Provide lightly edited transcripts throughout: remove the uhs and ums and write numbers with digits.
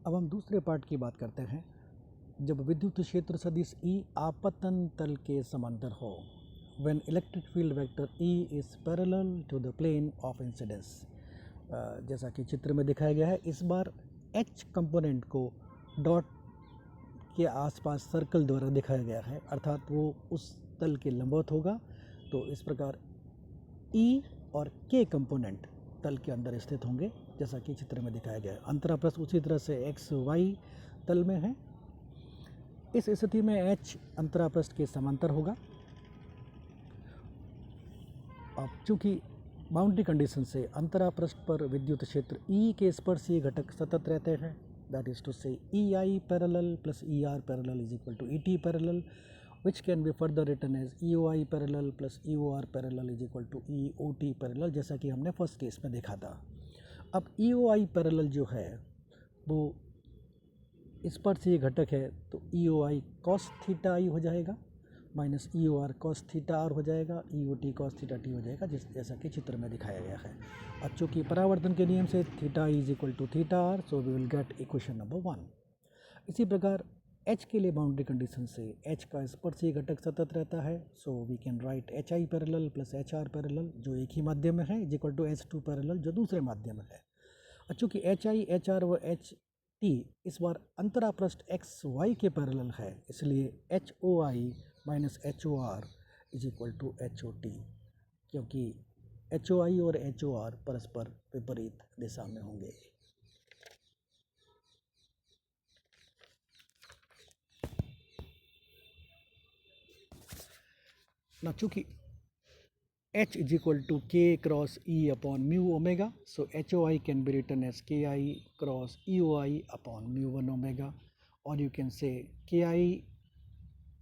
अब हम दूसरे पार्ट की बात करते हैं। जब विद्युत क्षेत्र सदिश E आपतन तल के समांतर हो, when electric field vector E is parallel to the plane of incidence, जैसा कि चित्र में दिखाया गया है। इस बार H कंपोनेंट को डॉट के आसपास सर्कल द्वारा दिखाया गया है, अर्थात वो उस तल के लंबवत होगा। तो इस प्रकार E और K कंपोनेंट तल के अंदर स्थित होंगे, जैसा कि चित्र में दिखाया गया है। अंतरापृष्ठ उसी तरह से एक्स वाई तल में है। इस स्थिति में H अंतरापृष्ठ के समांतर होगा। अब चूंकि बाउंड्री कंडीशन से अंतरापृष्ठ पर विद्युत क्षेत्र E के स्पर्शीय घटक सतत रहते हैं, that is to say EI parallel plus ER parallel is equal to ET parallel, which can be further written as EOI parallel plus EOR parallel is equal to EOT parallel, जैसा कि हमने first case में देखा था। अब EOI parallel जो है वो स्पर्शीय घटक है, तो EOI cos थीटा I हो जाएगा minus EOR cos theta R हो जाएगा, EOT cos थीटा T हो जाएगा, जैसा कि चित्र में दिखाया गया है। अब चूँकि परावर्तन के नियम से theta I is equal to theta R, so we will get equation number 1। इसी प्रकार H के लिए बाउंड्री कंडीशन से H का स्पर्शीय घटक सतत रहता है, so we can write HI parallel plus HR parallel, जो एक ही माध्यम में है, is equal to H2 parallel, जो दूसरे माध्यम में है। और चूँकि HI, HR व HT इस बार अंतरापृष्ठ XY के पैरेलल है, इसलिए HOI minus HOR is equal to HOT, क्योंकि HOI और HOR परस्पर विपरीत दिशा में होंगे। ना चूँकि H is equal to K cross E upon mu omega, so HOI can be written as KI cross EOI upon mu 1 omega, or you can say KI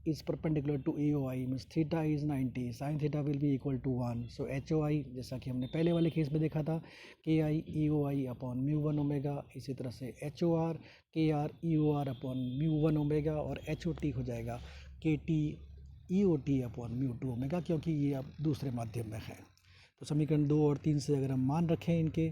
is perpendicular to EOI, means theta is 90, sin theta will be equal to 1, so HOI जैसा कि हमने पहले वाले case में देखा था KI EOI upon mu 1 omega, इसी तरह से HOR KR EOR upon mu 1 omega, और HOT हो जाएगा KT EOT upon mu 2 omega, क्योंकि ये अब दूसरे माध्यम में है। तो समीकरण 2 और 3 से अगर हम मान रखें इनके,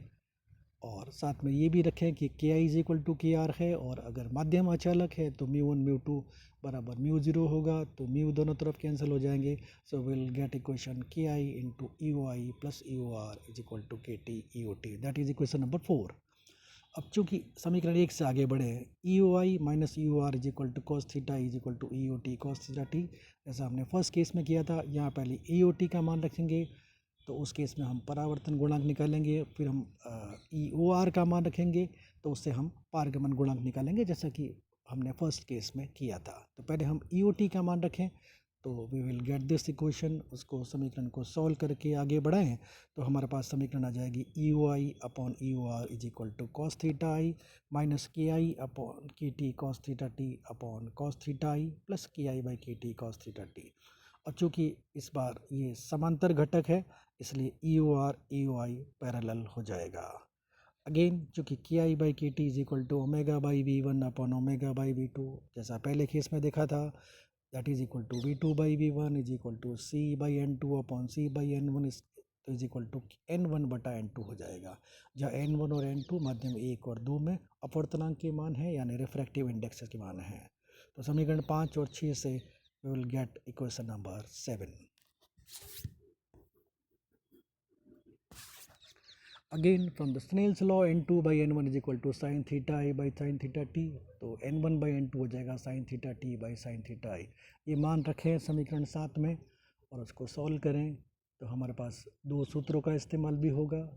और साथ में ये भी रखें कि के आई इज इक्वल टू के आर है, और अगर माध्यम अचालक है तो म्यू 1 म्यू 2 बराबर म्यू 0 होगा, तो म्यू दोनों तरफ कैंसिल हो जाएंगे, so will get equation K I into E O I plus E O R is equal to K T E O T, that is equation number 4। अब चूंकि समीकरण 1 से आगे बढ़े, E O I minus E O R is equal to cos theta is equal to E O T cos theta T, जैसा हमने first case में किया था। यहाँ पहले ई ओ टी का मान रखेंगे, तो उस केस में हम परावर्तन गुणांक निकालेंगे, फिर हम ई ओ आर का मान रखेंगे, तो उससे हम पारगमन गुणांक निकालेंगे, जैसा कि हमने फर्स्ट केस में किया था। तो पहले हम ई ओ टी का मान रखें, तो we will get this equation. उसको समीकरण को सॉल्व करके आगे बढ़ाएं तो हमारे पास समीकरण आ जाएगी E O I upon E O R is equal to cos theta I minus K I upon K T cos theta T upon cos theta I plus K I by K T cos theta T. और चूँकि इस बार ये समांतर घटक है, इसलिए ई O R E O I parallel हो जाएगा। अगेन चूँकि K I by K T is equal to omega by V one upon omega by V two, जैसा पहले केस में देखा था, that is equal to V2 by V1 is equal to C by N2 upon C by N1 is equal to N1 बटा N2 हो जाएगा, जहाँ N1 और N2 माध्यम 1 और 2 में अपवर्तनांक के मान है, यानी रिफ्रैक्टिव इंडेक्स के मान है। तो समीकरण 5 और 6 से we will get equation number 7. Again from the Snell's law, N2 by N1 is equal to sin theta I by sin theta t, तो N1 by N2 हो जाएगा sin theta t by sin theta I। ये मान रखें समीकरण 7 में और उसको सॉल्व करें, तो हमारे पास दो सूत्रों का इस्तेमाल भी होगा।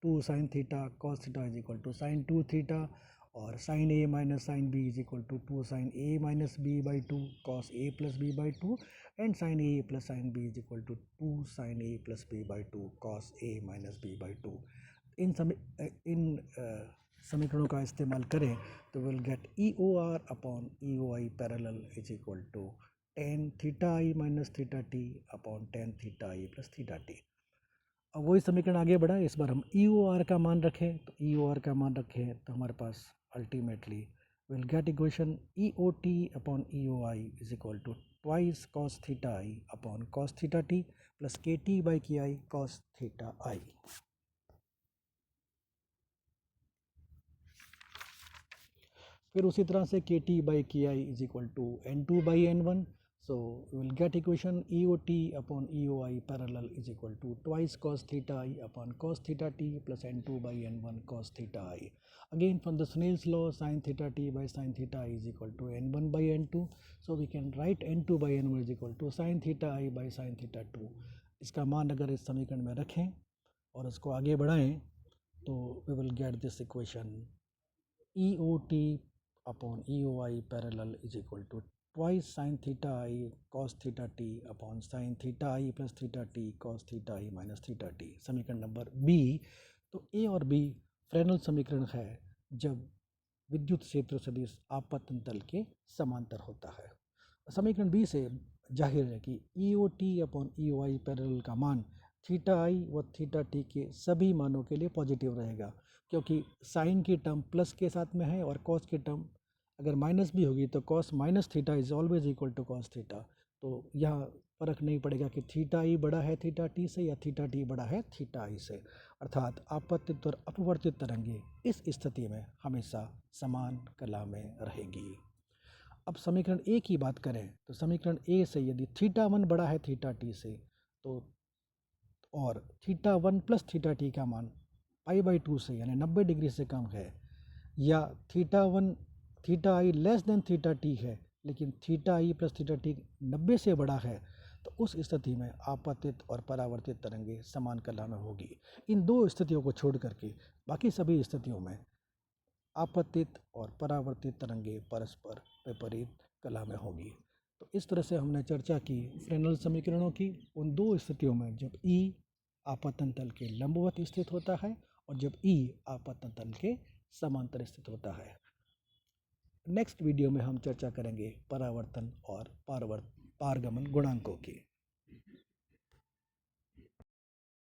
2 sin theta cos theta is equal to sin 2 theta, और sin a minus sin b is equal to 2 sin a minus b by 2 cos a plus b by 2, and sin a प्लस sin b is equal to 2 sin a plus b by 2 cos a minus b by 2। इन समीकरणों का इस्तेमाल करें तो will get E O R upon E O I parallel is equal to tan theta I minus theta T upon tan theta I plus theta T. अब वही समीकरण आगे बढ़ा, इस बार हम ई ओ आर का मान रखें, तो ई ओ आर का मान रखें तो हमारे पास ultimately will get equation E O T upon E O I is equal to twice cos theta I upon cos theta T plus K T by K I cos theta आई। फिर उसी तरह से के T by K I is equal to N two by N one. So we will get equation EOT upon EOI parallel is equal to twice cos theta I upon cos theta t plus n2 by n1 cos theta I. Again from the Snell's law, sin theta t by sin theta I is equal to n1 by n2. So we can write n2 by n1 is equal to sin theta I by sin theta 2. इसका मान अगर इस समीकरण में रखें और इसको आगे बढ़ाएं तो we will get this equation EOT upon EOI parallel is equal to twice sin theta I cos theta t upon sin theta I plus theta t cos theta I minus theta t. समीकरण number B. तो ए और B Fresnel समीकरण है जब विद्युत क्षेत्र सदिश आपतन तल के समांतर होता है. समीकरण बी से जाहिर है कि ई O T upon E O I parallel का मान थीटा आई व थीटा टी के सभी मानों के लिए पॉजिटिव रहेगा, क्योंकि साइन की टर्म प्लस के साथ में है और कॉस की टर्म अगर माइनस भी होगी तो cos minus theta is always equal to cos theta. तो यह फर्क नहीं पड़ेगा कि थीटा आई बड़ा है थीटा टी से या थीटा टी बड़ा है थीटा आई से. अर्थात आपतित और अपवर्तित तरंगे इस स्थिति में हमेशा समान कला में रहेगी. अब समीकरण ए की बात करें तो समीकरण ए से यदि थीटा वन बड़ा है थीटा टी से तो और theta one plus theta T का मान पाई बाई टू से यानी 90 डिग्री से कम है, या थीटा वन थीटा आई लेस देन थीटा टी है लेकिन theta I plus theta T 90 से बड़ा है, तो उस स्थिति में आपतित और परावर्तित तरंगे समान कला में होगी. इन दो स्थितियों को छोड़ करके बाकी सभी स्थितियों में आपतित और परावर्तित तरंगे परस्पर विपरीत कला में होगी. तो इस तरह से हमने चर्चा की फ्रेनल समीकरणों की उन दो स्थितियों में जब ई आपतन तल के लंबवत स्थित होता है और जब ई आपतन तल के समांतर स्थित होता है. नेक्स्ट वीडियो में हम चर्चा करेंगे परावर्तन और पारगमन गुणांकों की.